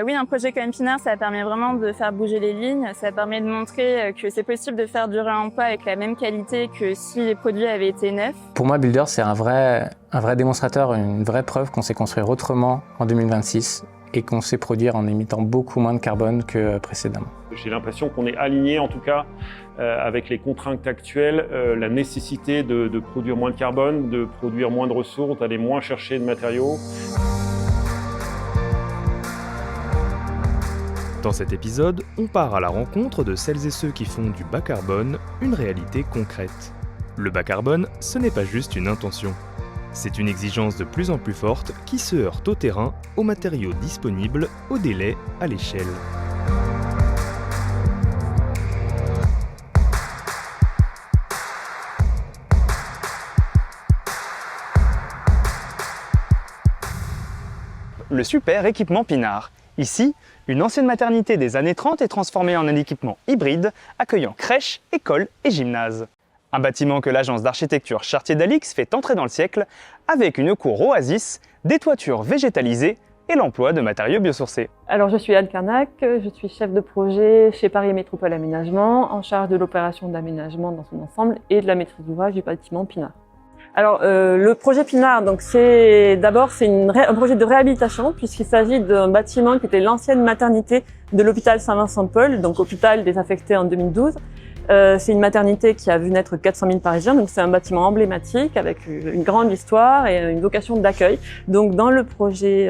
Oui, un projet comme Pinard, ça permet vraiment de faire bouger les lignes. Ça permet de montrer que c'est possible de faire du réemploi avec la même qualité que si les produits avaient été neufs. Pour moi, Builder, c'est un vrai démonstrateur, une vraie preuve qu'on sait construire autrement en 2026 et qu'on sait produire en émettant beaucoup moins de carbone que précédemment. J'ai l'impression qu'on est aligné, en tout cas, avec les contraintes actuelles, la nécessité de produire moins de carbone, de produire moins de ressources, d'aller moins chercher de matériaux. Dans cet épisode, on part à la rencontre de celles et ceux qui font du bas carbone une réalité concrète. Le bas carbone, ce n'est pas juste une intention. C'est une exigence de plus en plus forte qui se heurte au terrain, aux matériaux disponibles, au délai, à l'échelle. Le super équipement Pinard. Ici, une ancienne maternité des années 30 est transformée en un équipement hybride accueillant crèche, école et gymnase. Un bâtiment que l'agence d'architecture Chartier-Dalix fait entrer dans le siècle avec une cour oasis, des toitures végétalisées et l'emploi de matériaux biosourcés. Alors je suis Anne Carnac, je suis chef de projet chez Paris Métropole Aménagement, en charge de l'opération d'aménagement dans son ensemble et de la maîtrise d'ouvrage du bâtiment Pinard. Alors le projet Pinard, donc c'est un projet de réhabilitation puisqu'il s'agit d'un bâtiment qui était l'ancienne maternité de l'hôpital Saint-Vincent-de-Paul, donc hôpital désaffecté en 2012. C'est une maternité qui a vu naître 400 000 Parisiens, donc c'est un bâtiment emblématique avec une grande histoire et une vocation d'accueil. Donc dans le projet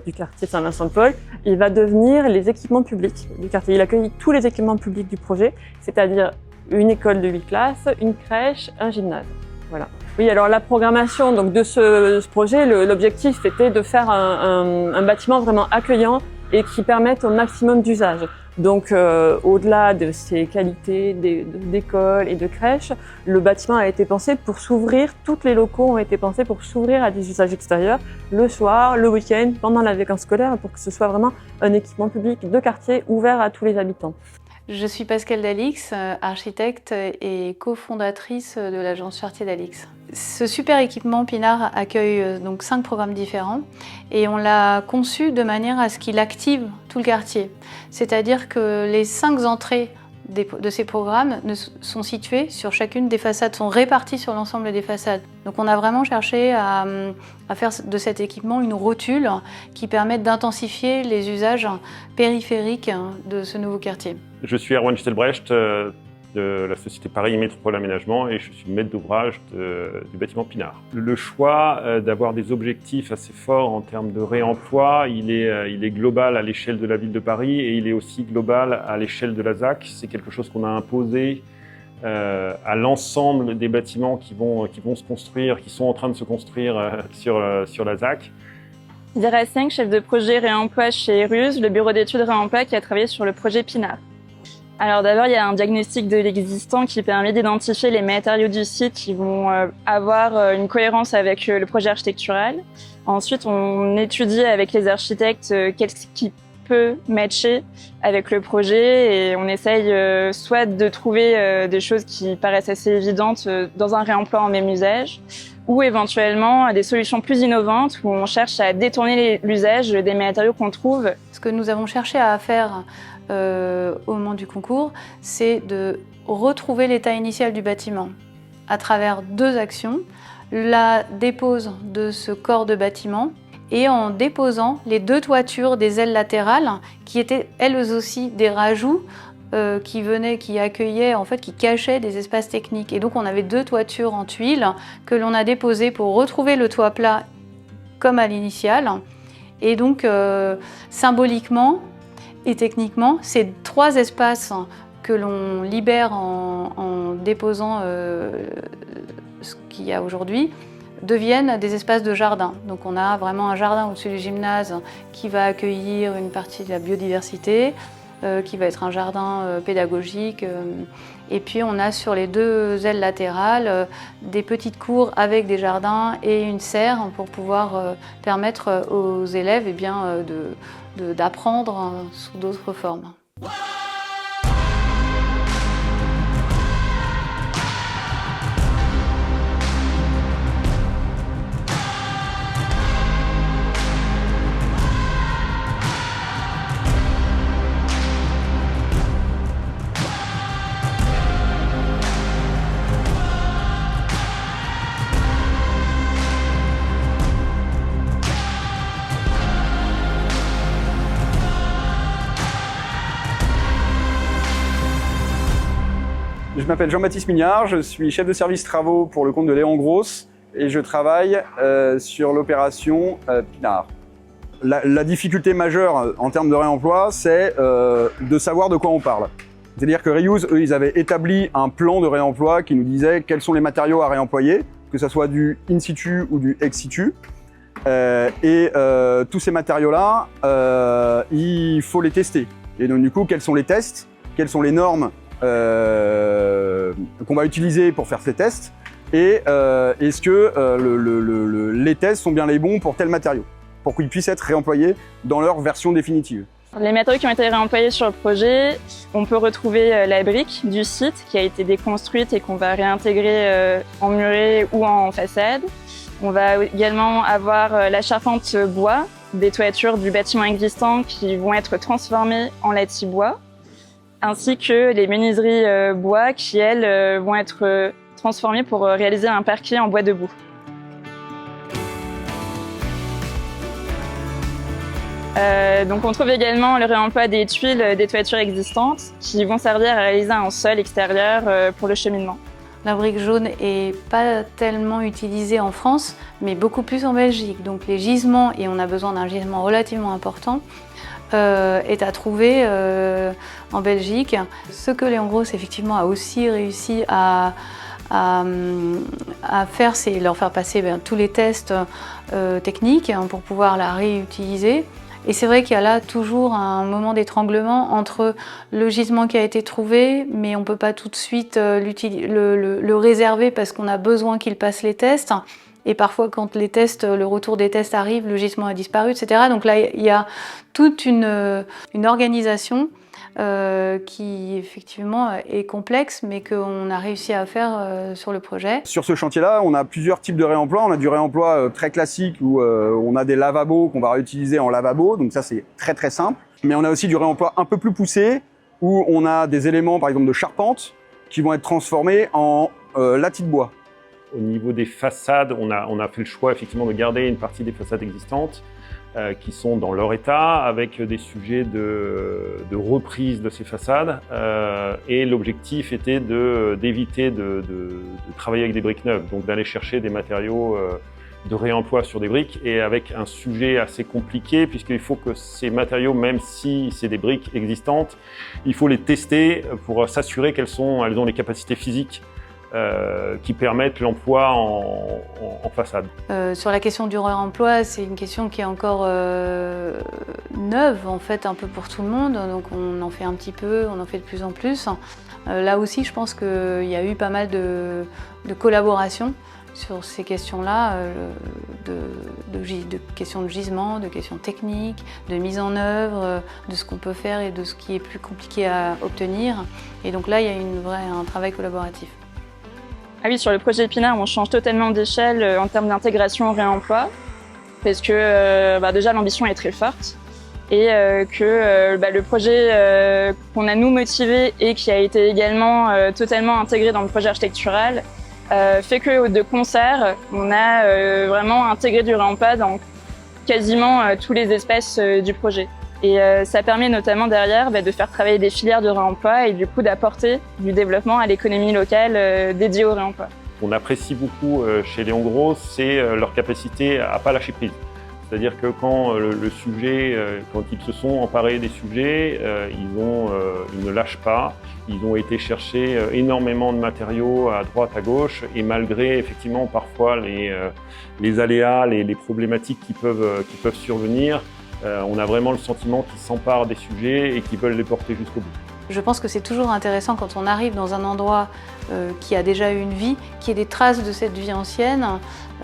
du quartier Saint-Vincent-de-Paul, il va devenir les équipements publics du quartier. Il accueille tous les équipements publics du projet, c'est-à-dire une école de 8 classes, une crèche, un gymnase. Voilà. Oui, alors la programmation donc de ce projet, l'objectif était de faire un bâtiment vraiment accueillant et qui permette au maximum d'usages. Donc au-delà de ses qualités d'école et de crèche, le bâtiment a été pensé pour s'ouvrir, tous les locaux ont été pensés pour s'ouvrir à des usages extérieurs, le soir, le week-end, pendant la vacances scolaires, pour que ce soit vraiment un équipement public de quartier ouvert à tous les habitants. Je suis Pascale Dalix, architecte et cofondatrice de l'agence Chartier-Dalix. Ce super équipement Pinard accueille donc 5 programmes différents et on l'a conçu de manière à ce qu'il active tout le quartier. C'est-à-dire que les 5 entrées de ces programmes sont situées sur chacune des façades, sont réparties sur l'ensemble des façades. Donc on a vraiment cherché à faire de cet équipement une rotule qui permette d'intensifier les usages périphériques de ce nouveau quartier. Je suis Erwan Stelbrecht de la société Paris Métropole Aménagement et je suis maître d'ouvrage du bâtiment Pinard. Le choix d'avoir des objectifs assez forts en termes de réemploi, il est global à l'échelle de la ville de Paris et il est aussi global à l'échelle de la ZAC. C'est quelque chose qu'on a imposé à l'ensemble des bâtiments qui vont se construire, qui sont en train de se construire sur la ZAC. Dira Seng, chef de projet réemploi chez RUSE, le bureau d'études réemploi qui a travaillé sur le projet Pinard. Alors d'abord, il y a un diagnostic de l'existant qui permet d'identifier les matériaux du site qui vont avoir une cohérence avec le projet architectural. Ensuite, on étudie avec les architectes qu'est-ce qui peut matcher avec le projet et on essaye soit de trouver des choses qui paraissent assez évidentes dans un réemploi en même usage ou éventuellement des solutions plus innovantes où on cherche à détourner l'usage des matériaux qu'on trouve. Ce que nous avons cherché à faire au moment du concours, c'est de retrouver l'état initial du bâtiment à travers 2 actions. La dépose de ce corps de bâtiment et en déposant les 2 toitures des ailes latérales qui étaient elles aussi des rajouts qui accueillaient, en fait, qui cachaient des espaces techniques. Et donc on avait 2 toitures en tuiles que l'on a déposées pour retrouver le toit plat comme à l'initiale. Et donc symboliquement et techniquement, ces 3 espaces que l'on libère en déposant ce qu'il y a aujourd'hui deviennent des espaces de jardin. Donc on a vraiment un jardin au-dessus du gymnase qui va accueillir une partie de la biodiversité, qui va être un jardin pédagogique. Et puis on a sur les 2 ailes latérales des petites cours avec des jardins et une serre pour pouvoir permettre aux élèves d'apprendre sous d'autres formes. Je m'appelle Jean-Baptiste Mignard, je suis chef de service travaux pour le compte de Léon Gross et je travaille sur l'opération Pinard. La difficulté majeure en termes de réemploi, c'est de savoir de quoi on parle. C'est-à-dire que Reuse, eux, ils avaient établi un plan de réemploi qui nous disait quels sont les matériaux à réemployer, que ce soit du in situ ou du ex situ. Tous ces matériaux-là, il faut les tester. Et donc du coup, quels sont les tests? Quelles sont les normes qu'on va utiliser pour faire ces tests? Et est-ce que les tests sont bien les bons pour tel matériau, pour qu'ils puissent être réemployés dans leur version définitive? Les matériaux qui ont été réemployés sur le projet, on peut retrouver la brique du site qui a été déconstruite et qu'on va réintégrer en muret ou en façade. On va également avoir la charpente bois des toitures du bâtiment existant qui vont être transformées en lati bois, ainsi que les menuiseries bois qui, elles, vont être transformées pour réaliser un parquet en bois debout. Donc on trouve également le réemploi des tuiles des toitures existantes qui vont servir à réaliser un sol extérieur pour le cheminement. La brique jaune est pas tellement utilisée en France, mais beaucoup plus en Belgique. Donc les gisements, et on a besoin d'un gisement relativement important, est à trouver en Belgique. Ce que Léon Gross effectivement a aussi réussi à faire, c'est leur faire passer tous les tests techniques pour pouvoir la réutiliser. Et c'est vrai qu'il y a là toujours un moment d'étranglement entre le gisement qui a été trouvé, mais on ne peut pas tout de suite le réserver parce qu'on a besoin qu'il passe les tests. Et parfois, quand le retour des tests arrive, le gisement a disparu, etc. Donc là, il y a toute une organisation qui effectivement est complexe, mais qu'on a réussi à faire sur le projet. Sur ce chantier-là, on a plusieurs types de réemploi. On a du réemploi très classique où on a des lavabos qu'on va réutiliser en lavabo, donc ça c'est très très simple. Mais on a aussi du réemploi un peu plus poussé où on a des éléments par exemple de charpente qui vont être transformés en lati de bois. Au niveau des façades, on a fait le choix effectivement de garder une partie des façades existantes qui sont dans leur état, avec des sujets de reprise de ces façades. Et l'objectif était d'éviter de travailler avec des briques neuves, donc d'aller chercher des matériaux de réemploi sur des briques, et avec un sujet assez compliqué, puisqu'il faut que ces matériaux, même si c'est des briques existantes, il faut les tester pour s'assurer qu'elles ont les capacités physiques qui permettent l'emploi en façade. Sur la question du réemploi, c'est une question qui est encore neuve en fait un peu pour tout le monde, donc on en fait un petit peu, on en fait de plus en plus. Là aussi, je pense qu'il y a eu pas mal de collaboration sur ces questions-là, de questions de gisement, de questions techniques, de mise en œuvre, de ce qu'on peut faire et de ce qui est plus compliqué à obtenir. Et donc là, il y a un travail collaboratif. Ah oui, sur le projet Pinard, on change totalement d'échelle en termes d'intégration au réemploi, parce que déjà l'ambition est très forte et que le projet qu'on a nous motivé et qui a été également totalement intégré dans le projet architectural fait que de concert, on a vraiment intégré du réemploi dans quasiment tous les espaces du projet. Et ça permet notamment derrière de faire travailler des filières de réemploi et du coup d'apporter du développement à l'économie locale dédiée au réemploi. Ce qu'on apprécie beaucoup chez Léon Gross, c'est leur capacité à pas lâcher prise. C'est-à-dire que quand quand ils se sont emparés des sujets, ils ne lâchent pas. Ils ont été chercher énormément de matériaux à droite, à gauche, et malgré effectivement parfois les aléas, les problématiques qui peuvent survenir, on a vraiment le sentiment qu'ils s'emparent des sujets et qu'ils veulent les porter jusqu'au bout. Je pense que c'est toujours intéressant quand on arrive dans un endroit qui a déjà eu une vie, qu'il y ait des traces de cette vie ancienne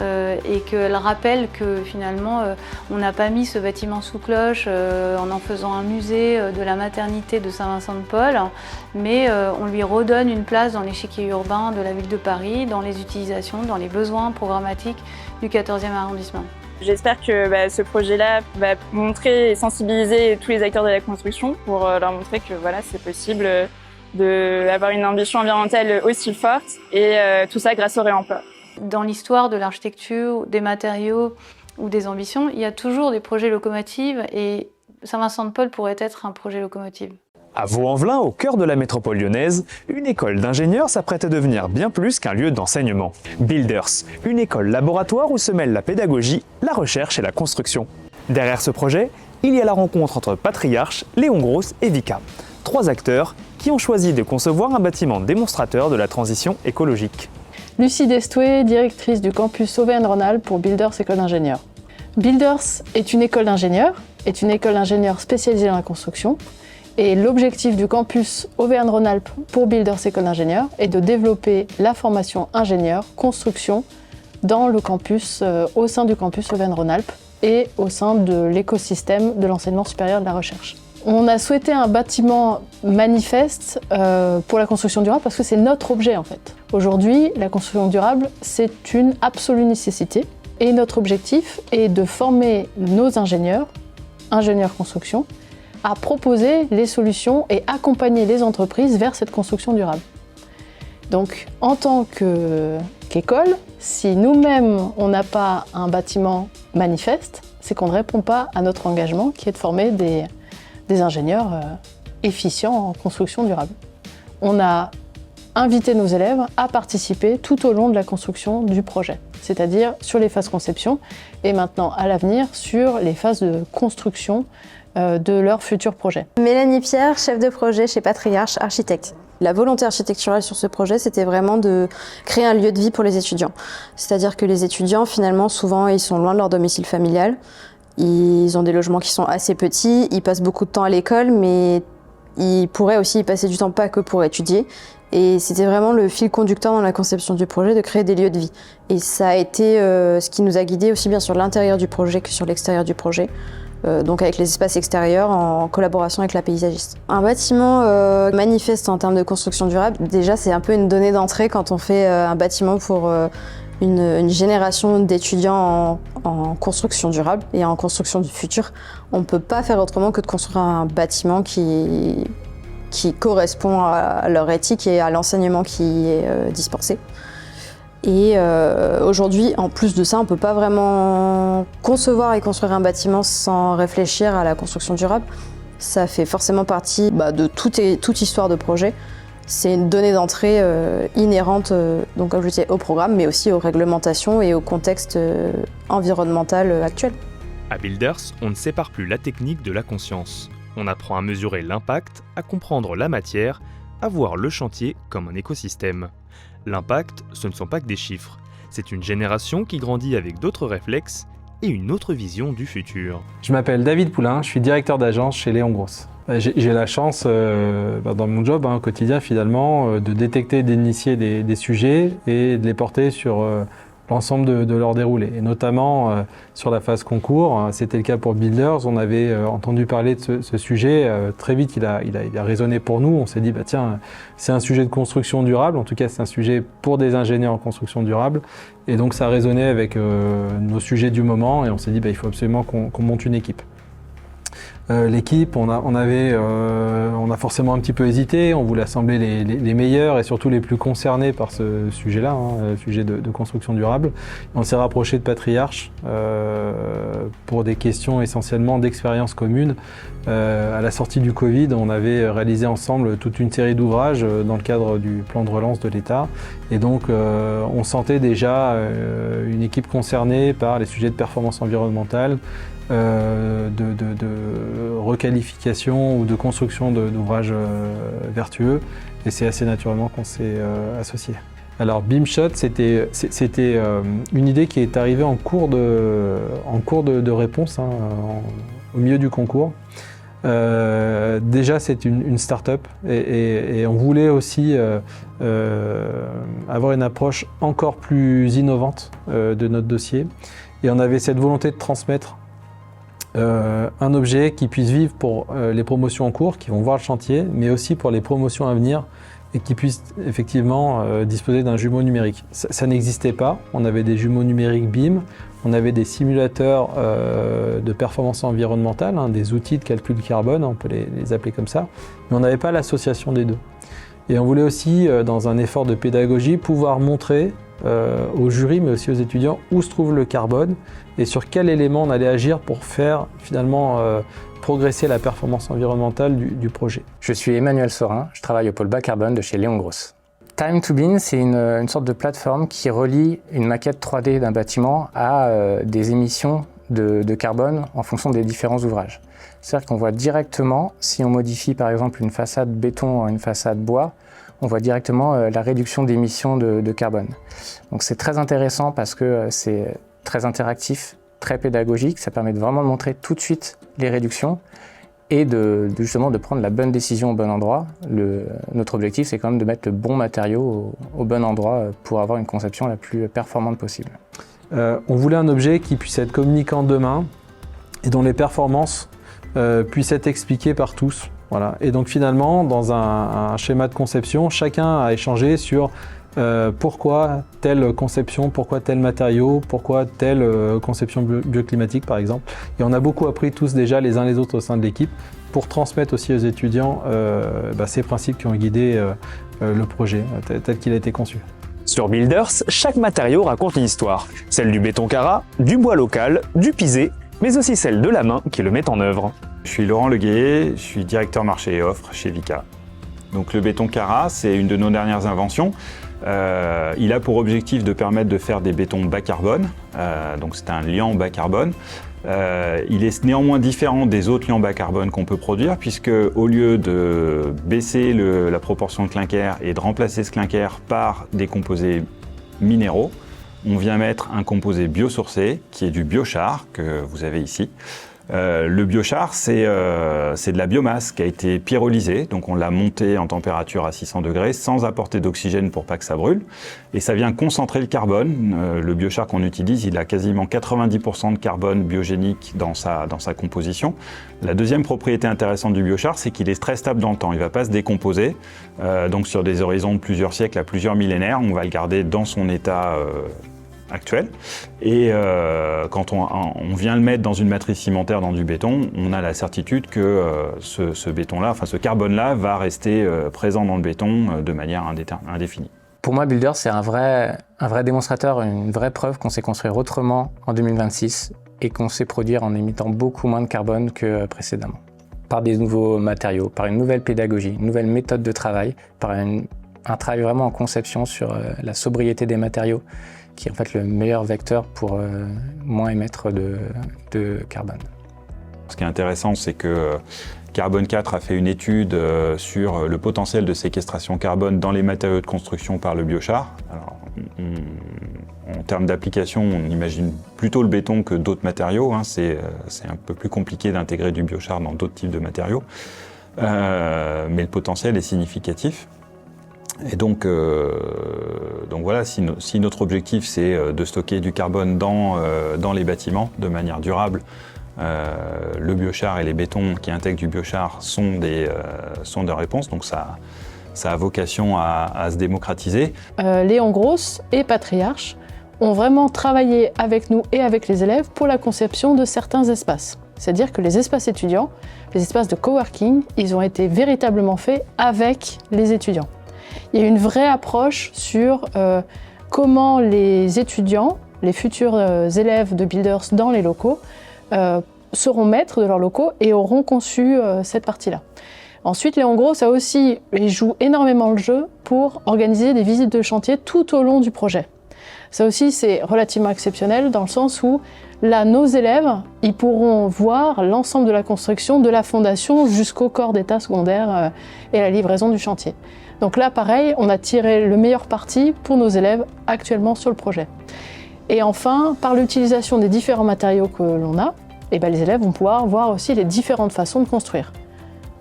et qu'elle rappelle que finalement on n'a pas mis ce bâtiment sous cloche en faisant un musée de la maternité de Saint-Vincent-de-Paul, mais on lui redonne une place dans l'échiquier urbain de la ville de Paris, dans les utilisations, dans les besoins programmatiques du 14e arrondissement. J'espère que ce projet-là va montrer et sensibiliser tous les acteurs de la construction pour leur montrer que c'est possible d'avoir une ambition environnementale aussi forte et tout ça grâce au réemploi. Dans l'histoire de l'architecture, des matériaux ou des ambitions, il y a toujours des projets locomotives et Saint-Vincent-de-Paul pourrait être un projet locomotive. À Vaux-en-Velin, au cœur de la métropole lyonnaise, une école d'ingénieurs s'apprête à devenir bien plus qu'un lieu d'enseignement. Builders, une école laboratoire où se mêlent la pédagogie, la recherche et la construction. Derrière ce projet, il y a la rencontre entre Patriarche, Léon Gross et Vika. 3 acteurs qui ont choisi de concevoir un bâtiment démonstrateur de la transition écologique. Lucie Destoué, directrice du campus Auvergne-Rhône-Alpes pour Builders École d'ingénieurs. Builders est une école d'ingénieurs spécialisée dans la construction. Et l'objectif du campus Auvergne-Rhône-Alpes pour Builders École d'ingénieurs est de développer la formation ingénieur construction dans le campus, au sein du campus Auvergne-Rhône-Alpes et au sein de l'écosystème de l'enseignement supérieur de la recherche. On a souhaité un bâtiment manifeste pour la construction durable parce que c'est notre objet en fait. Aujourd'hui, la construction durable, c'est une absolue nécessité et notre objectif est de former nos ingénieurs construction, à proposer les solutions et accompagner les entreprises vers cette construction durable. Donc, en tant qu'école, si nous-mêmes, on n'a pas un bâtiment manifeste, c'est qu'on ne répond pas à notre engagement qui est de former des ingénieurs efficients en construction durable. On a invité nos élèves à participer tout au long de la construction du projet, c'est-à-dire sur les phases conception et maintenant, à l'avenir, sur les phases de construction de leur futur projet. Mélanie Pierre, chef de projet chez Patriarche, architecte. La volonté architecturale sur ce projet, c'était vraiment de créer un lieu de vie pour les étudiants. C'est-à-dire que les étudiants, finalement, souvent, ils sont loin de leur domicile familial. Ils ont des logements qui sont assez petits, ils passent beaucoup de temps à l'école, mais ils pourraient aussi y passer du temps pas que pour étudier. Et c'était vraiment le fil conducteur dans la conception du projet de créer des lieux de vie. Et ça a été ce qui nous a guidés aussi bien sur l'intérieur du projet que sur l'extérieur du projet. Donc avec les espaces extérieurs en collaboration avec la paysagiste. Un bâtiment manifeste en termes de construction durable, déjà c'est un peu une donnée d'entrée quand on fait un bâtiment pour une génération d'étudiants en construction durable et en construction du futur. On ne peut pas faire autrement que de construire un bâtiment qui correspond à leur éthique et à l'enseignement qui est dispensé. Et aujourd'hui, en plus de ça, on ne peut pas vraiment concevoir et construire un bâtiment sans réfléchir à la construction durable. Ça fait forcément partie de toute histoire de projet. C'est une donnée d'entrée inhérente, donc comme je disais, au programme, mais aussi aux réglementations et au contexte environnemental actuel. À Builders, on ne sépare plus la technique de la conscience. On apprend à mesurer l'impact, à comprendre la matière, à voir le chantier comme un écosystème. L'impact, ce ne sont pas que des chiffres. C'est une génération qui grandit avec d'autres réflexes et une autre vision du futur. Je m'appelle David Poulain, je suis directeur d'agence chez Léon Gross. J'ai la chance, dans mon job au quotidien finalement, de détecter, d'initier des sujets et de les porter sur l'ensemble de leur déroulé. Et notamment sur la phase concours, c'était le cas pour Builders, on avait entendu parler de ce sujet. Très vite, il a résonné pour nous. On s'est dit, tiens, c'est un sujet de construction durable. En tout cas, c'est un sujet pour des ingénieurs en construction durable. Et donc, ça a résonné avec nos sujets du moment. Et on s'est dit, il faut absolument qu'on monte une équipe. L'équipe, on a forcément un petit peu hésité, on voulait assembler les meilleurs et surtout les plus concernés par ce sujet-là, le sujet de construction durable. On s'est rapproché de Patriarche pour des questions essentiellement d'expérience commune. À la sortie du Covid, on avait réalisé ensemble toute une série d'ouvrages dans le cadre du plan de relance de l'État. Et donc, on sentait déjà une équipe concernée par les sujets de performance environnementale, de requalification ou de construction d'ouvrages vertueux, et c'est assez naturellement qu'on s'est associé. Alors BIMshot, c'était une idée qui est arrivée en cours de réponse, au milieu du concours. Déjà, c'est une start-up et on voulait aussi avoir une approche encore plus innovante de notre dossier, et on avait cette volonté de transmettre un objet qui puisse vivre pour les promotions en cours, qui vont voir le chantier, mais aussi pour les promotions à venir et qui puissent effectivement disposer d'un jumeau numérique. Ça n'existait pas, on avait des jumeaux numériques BIM, on avait des simulateurs de performance environnementale, des outils de calcul carbone, on peut les appeler comme ça, mais on n'avait pas l'association des deux. Et on voulait aussi, dans un effort de pédagogie, pouvoir montrer au jury, mais aussi aux étudiants, où se trouve le carbone et sur quel élément on allait agir pour faire finalement progresser la performance environnementale du projet. Je suis Emmanuel Sorin, je travaille au pôle bas carbone de chez Léon Gross. Time to Bin, c'est une sorte de plateforme qui relie une maquette 3D d'un bâtiment à des émissions de carbone en fonction des différents ouvrages. C'est-à-dire qu'on voit directement, si on modifie par exemple une façade béton en une façade bois, on voit directement la réduction d'émissions de carbone. Donc c'est très intéressant parce que c'est très interactif, très pédagogique, ça permet vraiment de montrer tout de suite les réductions et justement de prendre la bonne décision au bon endroit. Notre objectif, c'est quand même de mettre le bon matériau au bon endroit pour avoir une conception la plus performante possible. On voulait un objet qui puisse être communicant demain et dont les performances puissent être expliquées par tous. Voilà. Et donc finalement, dans un schéma de conception, chacun a échangé sur pourquoi telle conception, pourquoi tel matériau, pourquoi telle conception bioclimatique par exemple. Et on a beaucoup appris tous déjà les uns les autres au sein de l'équipe pour transmettre aussi aux étudiants ces principes qui ont guidé le projet tel qu'il a été conçu. Sur Builders, chaque matériau raconte une histoire. Celle du béton Cara, du bois local, du pisé, mais aussi celle de la main qui le met en œuvre. Je suis Laurent Leguet, je suis directeur marché et offre chez Vicat. Donc le béton Cara, c'est une de nos dernières inventions. Il a pour objectif de permettre de faire des bétons bas carbone, donc c'est un liant bas carbone. Il est néanmoins différent des autres liants bas carbone qu'on peut produire, puisque au lieu de baisser la proportion de clinker et de remplacer ce clinker par des composés minéraux, on vient mettre un composé biosourcé qui est du biochar que vous avez ici. Le biochar, c'est de la biomasse qui a été pyrolysée, donc on l'a monté en température à 600 degrés sans apporter d'oxygène pour pas que ça brûle. Et ça vient concentrer le carbone. Le biochar qu'on utilise, il a quasiment 90% de carbone biogénique dans sa composition. La deuxième propriété intéressante du biochar, c'est qu'il est très stable dans le temps. Il ne va pas se décomposer. Donc sur des horizons de plusieurs siècles à plusieurs millénaires, on va le garder dans son état actuel. Et quand on vient le mettre dans une matrice cimentaire dans du béton, on a la certitude que ce béton-là, enfin ce carbone-là, va rester présent dans le béton de manière indéfinie. Pour moi, Builders, c'est un vrai démonstrateur, une vraie preuve qu'on sait construire autrement en 2026 et qu'on sait produire en émettant beaucoup moins de carbone que précédemment. Par des nouveaux matériaux, par une nouvelle pédagogie, une nouvelle méthode de travail, par un travail vraiment en conception sur la sobriété des matériaux, qui est en fait le meilleur vecteur pour moins émettre de carbone. Ce qui est intéressant, c'est que Carbone 4 a fait une étude sur le potentiel de séquestration carbone dans les matériaux de construction par le biochar. Alors, en termes d'application, on imagine plutôt le béton que d'autres matériaux. C'est un peu plus compliqué d'intégrer du biochar dans d'autres types de matériaux. Mais le potentiel est significatif. Et donc voilà, si notre objectif c'est de stocker du carbone dans les bâtiments de manière durable, le biochar et les bétons qui intègrent du biochar sont des réponses, donc ça a vocation à se démocratiser. Léon Gross et Patriarche ont vraiment travaillé avec nous et avec les élèves pour la conception de certains espaces. C'est-à-dire que les espaces étudiants, les espaces de coworking, ils ont été véritablement faits avec les étudiants. Il y a une vraie approche sur comment les étudiants, les futurs élèves de Builders dans les locaux, seront maîtres de leurs locaux et auront conçu cette partie-là. Ensuite, Léon Gross joue énormément le jeu pour organiser des visites de chantier tout au long du projet. Ça aussi, c'est relativement exceptionnel dans le sens où là, nos élèves, ils pourront voir l'ensemble de la construction, de la fondation jusqu'au corps d'état secondaire et la livraison du chantier. Donc là, pareil, on a tiré le meilleur parti pour nos élèves actuellement sur le projet. Et enfin, par l'utilisation des différents matériaux que l'on a, les élèves vont pouvoir voir aussi les différentes façons de construire.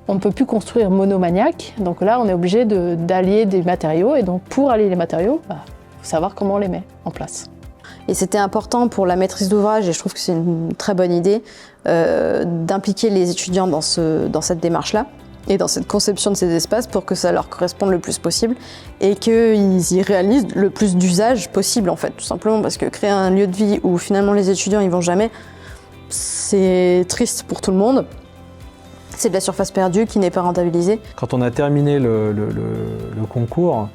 On ne peut plus construire monomaniaque, donc là, on est obligé d'allier des matériaux. Et donc, pour allier les matériaux, faut savoir comment on les met en place. Et c'était important pour la maîtrise d'ouvrage, et je trouve que c'est une très bonne idée, d'impliquer les étudiants dans cette démarche-là et dans cette conception de ces espaces pour que ça leur corresponde le plus possible et qu'ils y réalisent le plus d'usage possible, en fait, tout simplement parce que créer un lieu de vie où finalement les étudiants ils vont jamais, c'est triste pour tout le monde. C'est de la surface perdue qui n'est pas rentabilisée. Quand on a terminé le concours,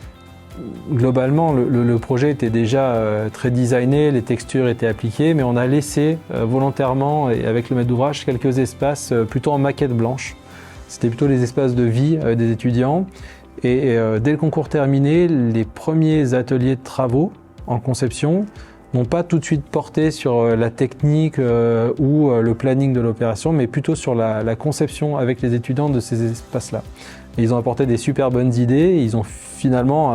globalement, le projet était déjà très designé, les textures étaient appliquées, mais on a laissé volontairement, et avec le maître d'ouvrage, quelques espaces plutôt en maquette blanche. C'était plutôt les espaces de vie des étudiants. Et dès le concours terminé, les premiers ateliers de travaux en conception n'ont pas tout de suite porté sur la technique ou le planning de l'opération, mais plutôt sur la conception avec les étudiants de ces espaces-là. Et ils ont apporté des super bonnes idées, et ils ont finalement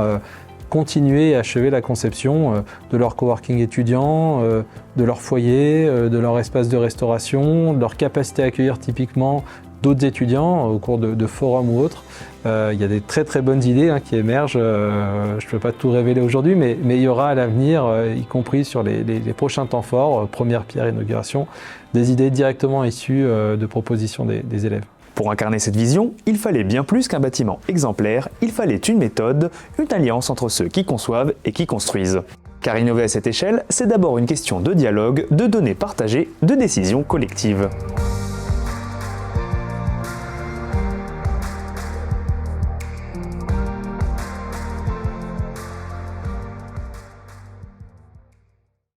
continué et achevé la conception de leur coworking étudiant, de leur foyer, de leur espace de restauration, de leur capacité à accueillir typiquement d'autres étudiants au cours de forums ou autres. Il y a des très très bonnes idées qui émergent. Je ne peux pas tout révéler aujourd'hui, mais il y aura à l'avenir, y compris sur les prochains temps forts, première pierre inauguration, des idées directement issues de propositions des élèves. Pour incarner cette vision, il fallait bien plus qu'un bâtiment exemplaire, il fallait une méthode, une alliance entre ceux qui conçoivent et qui construisent. Car innover à cette échelle, c'est d'abord une question de dialogue, de données partagées, de décisions collectives.